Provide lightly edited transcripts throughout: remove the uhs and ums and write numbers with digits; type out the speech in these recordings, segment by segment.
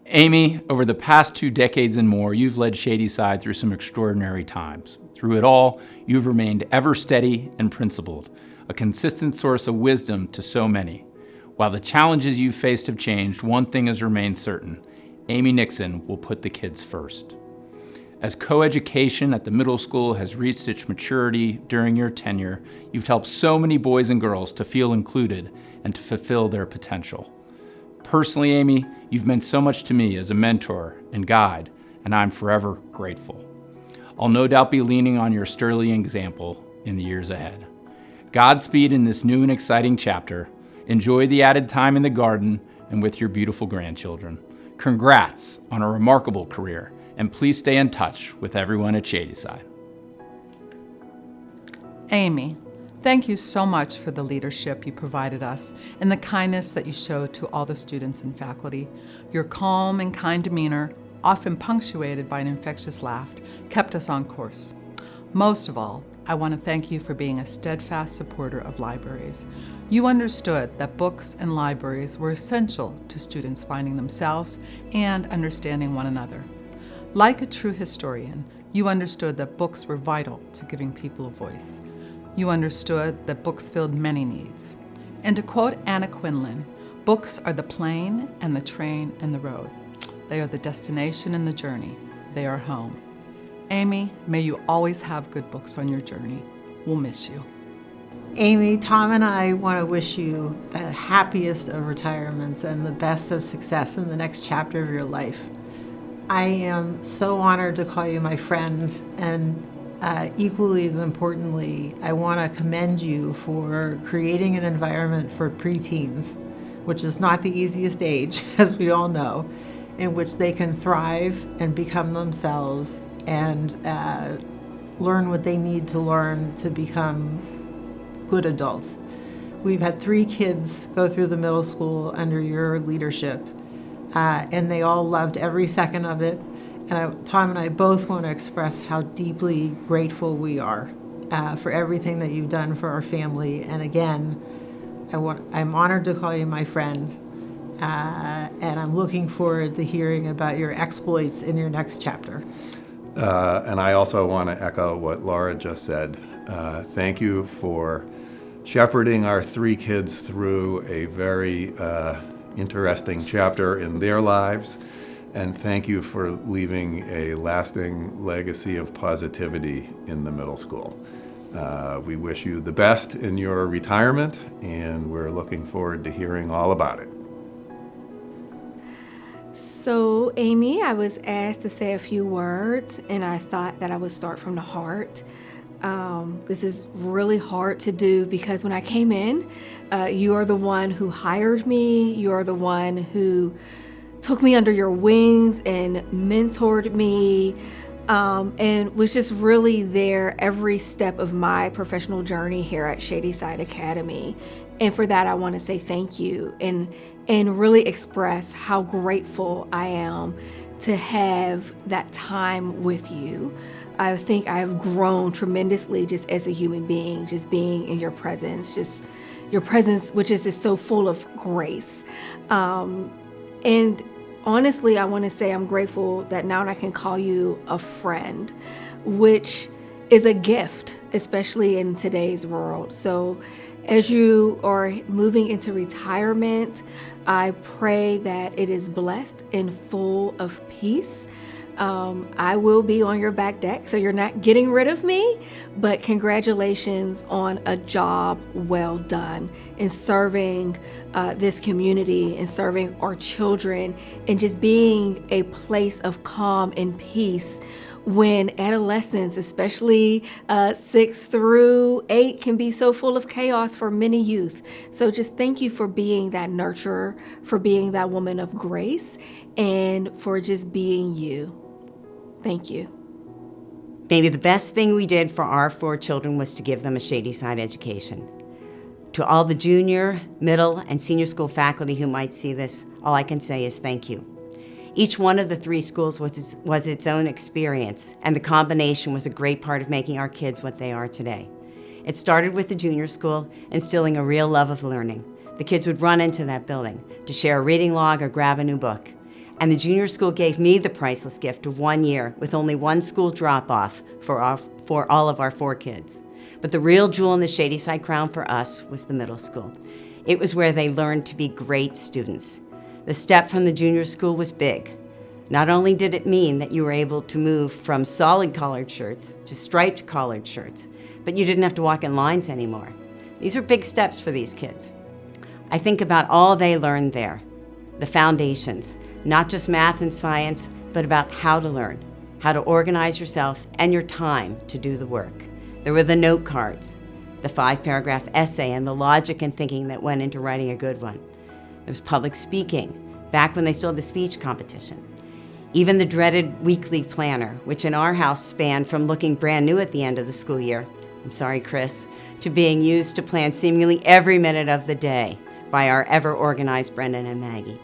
Amy, over the past 2 decades and more, you've led Shady Side through some extraordinary times. Through it all, you've remained ever steady and principled, a consistent source of wisdom to so many. While the challenges you've faced have changed, one thing has remained certain: Amy Nixon will put the kids first. As coeducation at the middle school has reached its maturity during your tenure, you've helped so many boys and girls to feel included and to fulfill their potential. Personally, Amy, you've meant so much to me as a mentor and guide, and I'm forever grateful. I'll no doubt be leaning on your sterling example in the years ahead. Godspeed in this new and exciting chapter. Enjoy the added time in the garden and with your beautiful grandchildren. Congrats on a remarkable career, and please stay in touch with everyone at Shady Side. Amy, thank you so much for the leadership you provided us and the kindness that you showed to all the students and faculty. Your calm and kind demeanor, often punctuated by an infectious laugh, kept us on course. Most of all, I want to thank you for being a steadfast supporter of libraries. You understood that books and libraries were essential to students finding themselves and understanding one another. Like a true historian, you understood that books were vital to giving people a voice. You understood that books filled many needs. And to quote Anna Quinlan, books are the plane and the train and the road. They are the destination and the journey. They are home. Amy, may you always have good books on your journey. We'll miss you. Amy, Tom and I want to wish you the happiest of retirements and the best of success in the next chapter of your life. I am so honored to call you my friend, and equally as importantly, I want to commend you for creating an environment for preteens, which is not the easiest age, as we all know, in which they can thrive and become themselves and learn what they need to learn to become good adults. We've had 3 kids go through the middle school under your leadership, and they all loved every second of it. And Tom and I both want to express how deeply grateful we are for everything that you've done for our family. And again, I'm honored to call you my friend, and I'm looking forward to hearing about your exploits in your next chapter. And I also want to echo what Laura just said. Thank you for shepherding our 3 kids through a very interesting chapter in their lives. And thank you for leaving a lasting legacy of positivity in the middle school. We wish you the best in your retirement, and we're looking forward to hearing all about it. So, Amy, I was asked to say a few words, and I thought that I would start from the heart. This is really hard to do because when I came in, you are the one who hired me. You are the one who took me under your wings and mentored me, and was just really there every step of my professional journey here at Shady Side Academy. And for that, I want to say thank you and really express how grateful I am to have that time with you. I think I've grown tremendously just as a human being, just being in your presence, just your presence, which is just so full of grace. And honestly, I want to say I'm grateful that now I can call you a friend, which is a gift, especially in today's world. So as you are moving into retirement, I pray that it is blessed and full of peace. I will be on your back deck, so you're not getting rid of me, but congratulations on a job well done in serving this community and serving our children and just being a place of calm and peace when adolescents, especially 6 through 8, can be so full of chaos for many youth. So just thank you for being that nurturer, for being that woman of grace, and for just being you. Thank you. Maybe the best thing we did for our 4 children was to give them a Shady Side education. To all the junior, middle, and senior school faculty who might see this, all I can say is thank you. Each one of the 3 schools was its own experience, and the combination was a great part of making our kids what they are today. It started with the junior school, instilling a real love of learning. The kids would run into that building to share a reading log or grab a new book. And the junior school gave me the priceless gift of 1 year with only one school drop-off for all of our 4 kids. But the real jewel in the Shady Side crown for us was the middle school. It was where they learned to be great students. The step from the junior school was big. Not only did it mean that you were able to move from solid collared shirts to striped collared shirts, but you didn't have to walk in lines anymore. These were big steps for these kids. I think about all they learned there, the foundations, not just math and science, but about how to learn, how to organize yourself and your time to do the work. There were the note cards, the 5-paragraph essay, and the logic and thinking that went into writing a good one. There was public speaking, back when they still had the speech competition. Even the dreaded weekly planner, which in our house spanned from looking brand new at the end of the school year, I'm sorry, Chris, to being used to plan seemingly every minute of the day by our ever-organized Brendan and Maggie.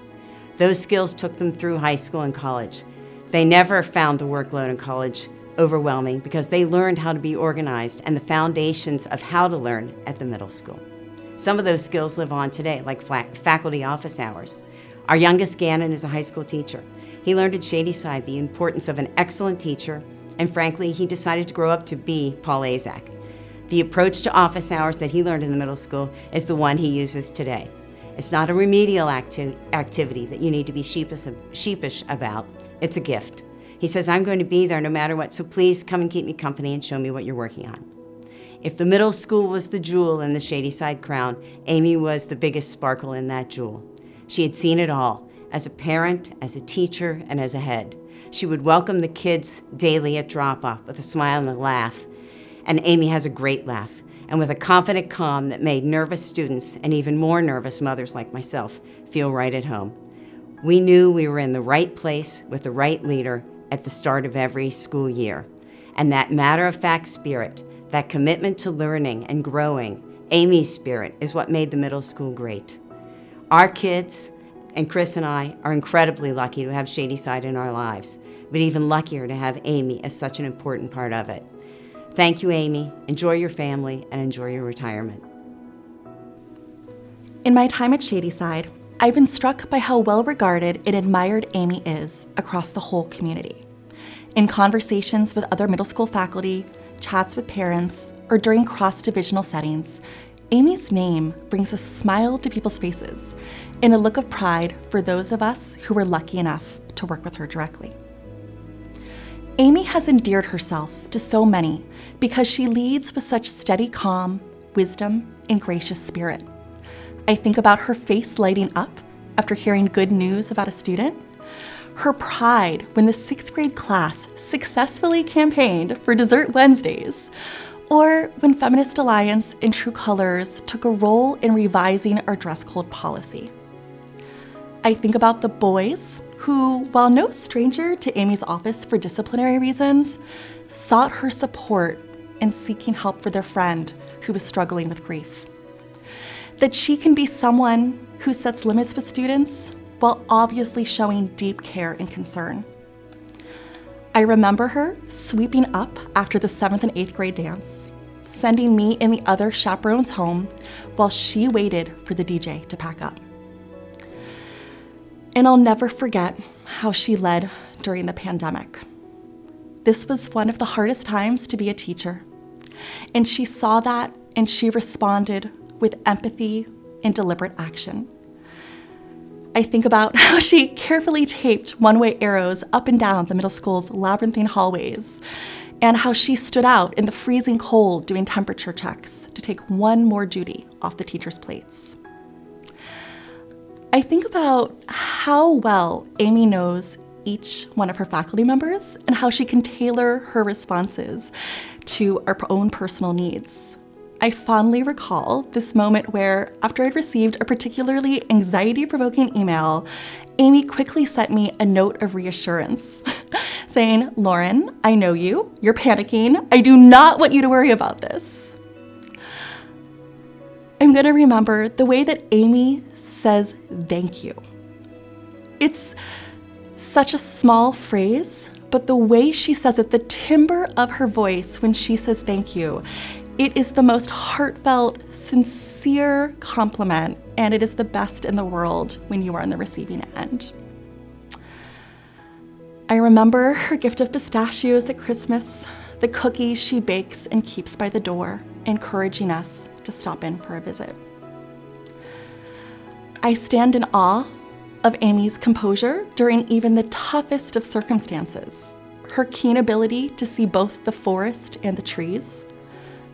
Those skills took them through high school and college. They never found the workload in college overwhelming because they learned how to be organized and the foundations of how to learn at the middle school. Some of those skills live on today, like faculty office hours. Our youngest, Gannon, is a high school teacher. He learned at Shady Side the importance of an excellent teacher, and frankly, he decided to grow up to be Paul Azak. The approach to office hours that he learned in the middle school is the one he uses today. It's not a remedial activity that you need to be sheepish about. It's a gift. He says, I'm going to be there no matter what, so please come and keep me company and show me what you're working on. If the middle school was the jewel in the Shady Side crown, Amy was the biggest sparkle in that jewel. She had seen it all, as a parent, as a teacher, and as a head. She would welcome the kids daily at drop-off with a smile and a laugh. And Amy has a great laugh, and with a confident calm that made nervous students and even more nervous mothers like myself feel right at home. We knew we were in the right place with the right leader at the start of every school year. And that matter-of-fact spirit, that commitment to learning and growing, Amy's spirit, is what made the middle school great. Our kids, and Chris and I, are incredibly lucky to have Shady Side in our lives, but even luckier to have Amy as such an important part of it. Thank you, Amy. Enjoy your family and enjoy your retirement. In my time at Shady Side, I've been struck by how well regarded and admired Amy is across the whole community. In conversations with other middle school faculty, chats with parents, or during cross-divisional settings, Amy's name brings a smile to people's faces and a look of pride for those of us who were lucky enough to work with her directly. Amy has endeared herself to so many because she leads with such steady calm, wisdom, and gracious spirit. I think about her face lighting up after hearing good news about a student, her pride when the 6th grade class successfully campaigned for Dessert Wednesdays, or when Feminist Alliance and True Colors took a role in revising our dress code policy. I think about the boys who, while no stranger to Amy's office for disciplinary reasons, sought her support in seeking help for their friend who was struggling with grief. That she can be someone who sets limits with students while obviously showing deep care and concern. I remember her sweeping up after the 7th and 8th grade dance, sending me and the other chaperones home while she waited for the DJ to pack up. And I'll never forget how she led during the pandemic. This was one of the hardest times to be a teacher, and she saw that and she responded with empathy and deliberate action. I think about how she carefully taped one-way arrows up and down the middle school's labyrinthine hallways, and how she stood out in the freezing cold doing temperature checks to take one more duty off the teachers' plates. I think about how well Amy knows each one of her faculty members and how she can tailor her responses to our own personal needs. I fondly recall this moment where, after I'd received a particularly anxiety-provoking email, Amy quickly sent me a note of reassurance, saying, "Lauren, I know you. You're panicking. I do not want you to worry about this." I'm going to remember the way that Amy says thank you. It's such a small phrase, but the way she says it, the timbre of her voice when she says thank you, it is the most heartfelt, sincere compliment, and it is the best in the world when you are on the receiving end. I remember her gift of pistachios at Christmas, the cookies she bakes and keeps by the door, encouraging us to stop in for a visit. I stand in awe of Amy's composure during even the toughest of circumstances, her keen ability to see both the forest and the trees,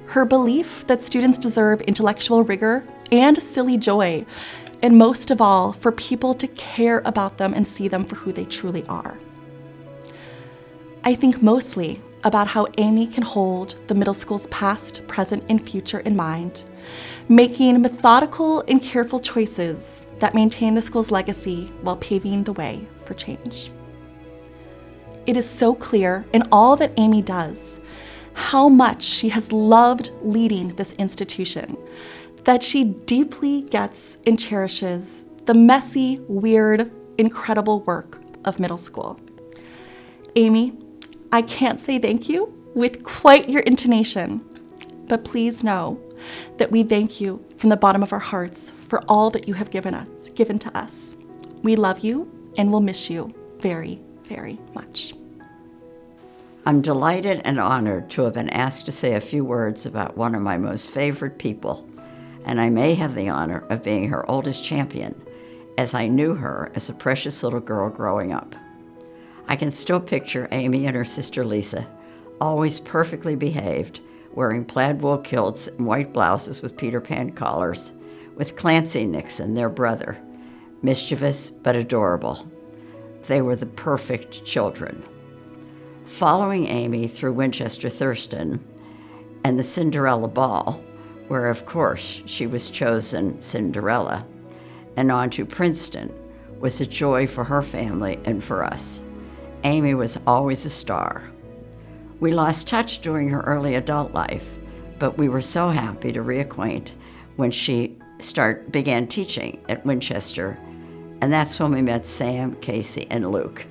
her belief that students deserve intellectual rigor and silly joy, and most of all, for people to care about them and see them for who they truly are. I think mostly about how Amy can hold the middle school's past, present, and future in mind, making methodical and careful choices that maintain the school's legacy while paving the way for change. It is so clear in all that Amy does how much she has loved leading this institution, that she deeply gets and cherishes the messy, weird, incredible work of middle school. Amy, I can't say thank you with quite your intonation, but please know that we thank you from the bottom of our hearts for all that you have given to us. We love you and will miss you very, very much. I'm delighted and honored to have been asked to say a few words about one of my most favorite people, and I may have the honor of being her oldest champion, as I knew her as a precious little girl growing up. I can still picture Amy and her sister Lisa, always perfectly behaved, wearing plaid wool kilts and white blouses with Peter Pan collars, with Clancy Nixon, their brother, mischievous but adorable. They were the perfect children. Following Amy through Winchester Thurston and the Cinderella Ball, where of course she was chosen Cinderella, and on to Princeton, was a joy for her family and for us. Amy was always a star. We lost touch during her early adult life, but we were so happy to reacquaint when she began teaching at Winchester, and that's when we met Sam, Casey, and Luke.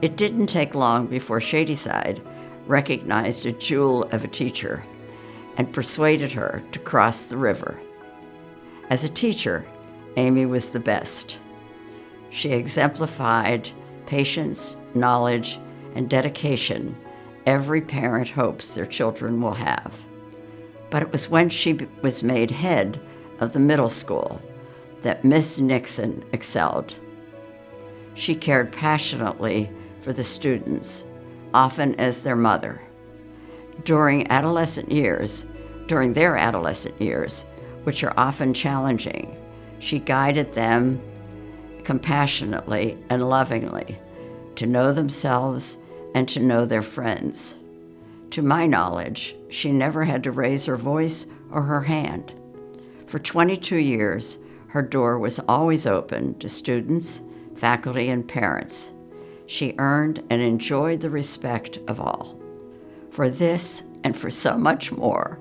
It didn't take long before Shady Side recognized a jewel of a teacher and persuaded her to cross the river. As a teacher, Amy was the best. She exemplified patience, knowledge, and dedication every parent hopes their children will have. But it was when she was made head of the middle school that Miss Nixon excelled. She cared passionately for the students, often as their mother. During their adolescent years, which are often challenging, she guided them compassionately and lovingly to know themselves and to know their friends. To my knowledge, she never had to raise her voice or her hand. For 22 years, her door was always open to students, faculty, and parents. She earned and enjoyed the respect of all. For this and for so much more,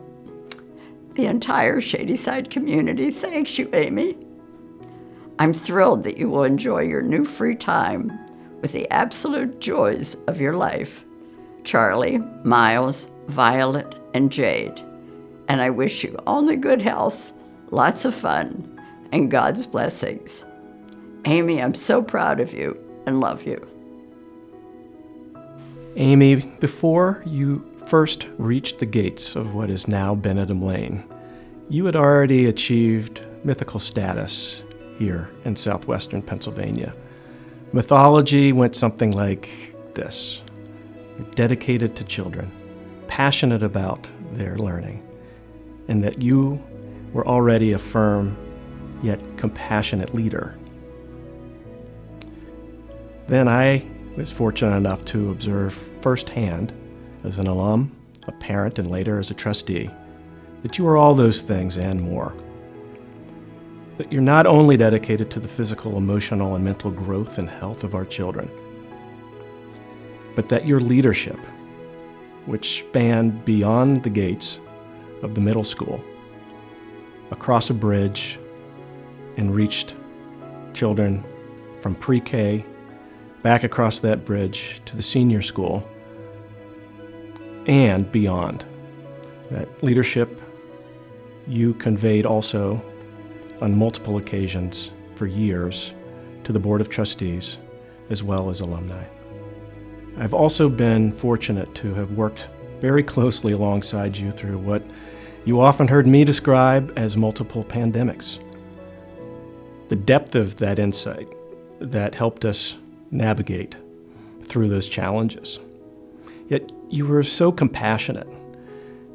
the entire Shady Side community thanks you, Amy. I'm thrilled that you will enjoy your new free time with the absolute joys of your life, Charlie, Miles, Violet, and Jade. And I wish you only good health, lots of fun, and God's blessings. Amy, I'm so proud of you and love you. Amy, before you first reached the gates of what is now Benedum Lane, you had already achieved mythical status here in southwestern Pennsylvania. Mythology went something like this. You're dedicated to children, passionate about their learning, and that you were already a firm yet compassionate leader. Then I was fortunate enough to observe firsthand, as an alum, a parent, and later as a trustee, that you are all those things and more. That you're not only dedicated to the physical, emotional, and mental growth and health of our children, but that your leadership, which spanned beyond the gates of the middle school, across a bridge, and reached children from pre-K back across that bridge to the senior school and beyond. That leadership you conveyed also on multiple occasions for years to the Board of Trustees as well as alumni. I've also been fortunate to have worked very closely alongside you through what you often heard me describe as multiple pandemics. The depth of that insight that helped us navigate through those challenges. Yet you were so compassionate,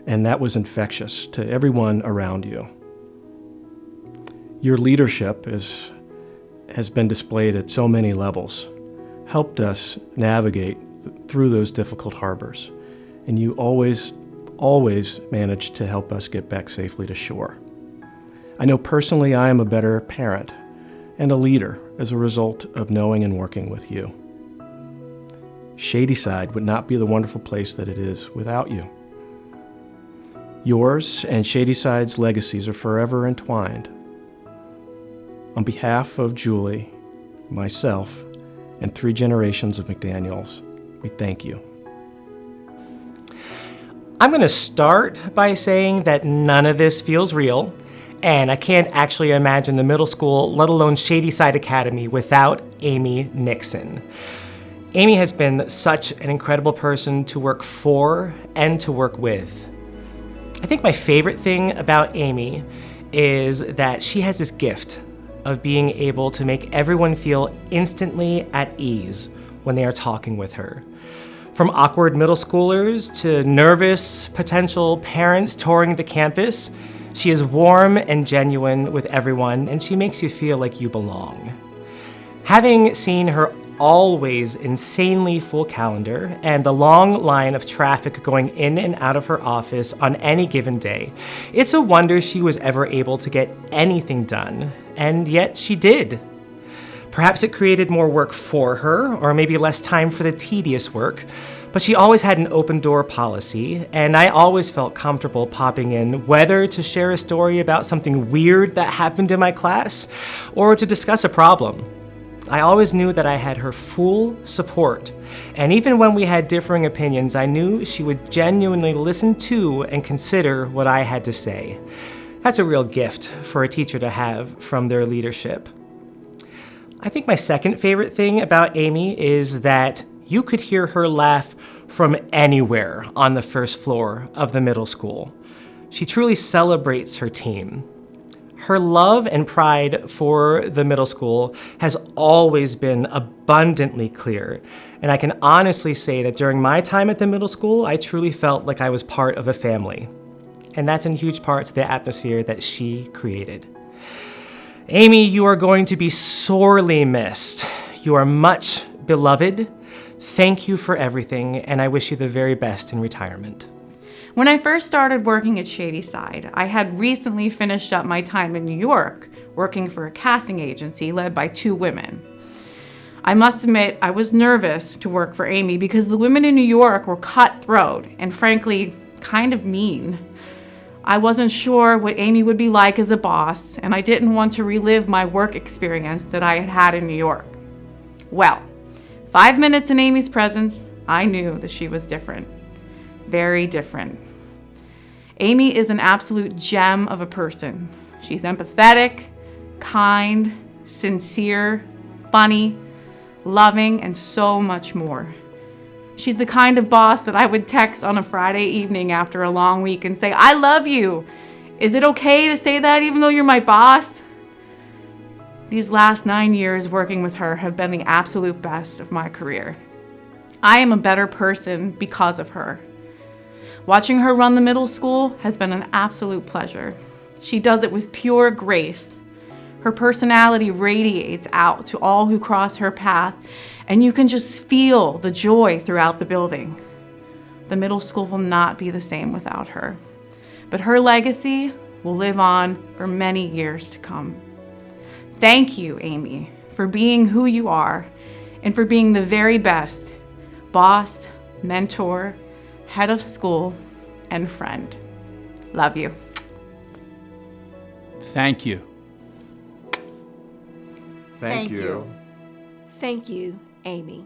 and that was infectious to everyone around you. Your leadership has been displayed at so many levels, helped us navigate through those difficult harbors, and you always managed to help us get back safely to shore. I know personally I am a better parent and a leader as a result of knowing and working with you. Shady Side would not be the wonderful place that it is without you. Yours and Shady Side's legacies are forever entwined. On behalf of Julie, myself, and 3 generations of McDaniels, we thank you. I'm going to start by saying that none of this feels real, and I can't actually imagine the middle school, let alone Shady Side Academy, without Amy Nixon. Amy has been such an incredible person to work for and to work with. I think my favorite thing about Amy is that she has this gift of being able to make everyone feel instantly at ease when they are talking with her. From awkward middle schoolers to nervous potential parents touring the campus, she is warm and genuine with everyone, and she makes you feel like you belong. Having seen her always insanely full calendar and the long line of traffic going in and out of her office on any given day, it's a wonder she was ever able to get anything done, and yet she did. Perhaps it created more work for her, or maybe less time for the tedious work, but she always had an open door policy, and I always felt comfortable popping in, whether to share a story about something weird that happened in my class, or to discuss a problem. I always knew that I had her full support, and even when we had differing opinions, I knew she would genuinely listen to and consider what I had to say. That's a real gift for a teacher to have from their leadership. I think my second favorite thing about Amy is that you could hear her laugh from anywhere on the first floor of the middle school. She truly celebrates her team. Her love and pride for the middle school has always been abundantly clear, and I can honestly say that during my time at the middle school, I truly felt like I was part of a family. And that's in huge part to the atmosphere that she created. Amy, you are going to be sorely missed. You are much beloved. Thank you for everything, and I wish you the very best in retirement. When I first started working at Shady Side, I had recently finished up my time in New York, working for a casting agency led by 2 women. I must admit, I was nervous to work for Amy because the women in New York were cutthroat and frankly, kind of mean. I wasn't sure what Amy would be like as a boss, and I didn't want to relive my work experience that I had had in New York. Well, 5 minutes in Amy's presence, I knew that she was different. Very different. Amy is an absolute gem of a person. She's empathetic, kind, sincere, funny, loving, and so much more. She's the kind of boss that I would text on a Friday evening after a long week and say, "I love you. Is it okay to say that even though you're my boss?" These last 9 years working with her have been the absolute best of my career. I am a better person because of her. Watching her run the middle school has been an absolute pleasure. She does it with pure grace. Her personality radiates out to all who cross her path, and you can just feel the joy throughout the building. The middle school will not be the same without her, but her legacy will live on for many years to come. Thank you, Amy, for being who you are and for being the very best boss, mentor, head of school, and friend. Love you. Thank you. Thank you. Thank you, Amy.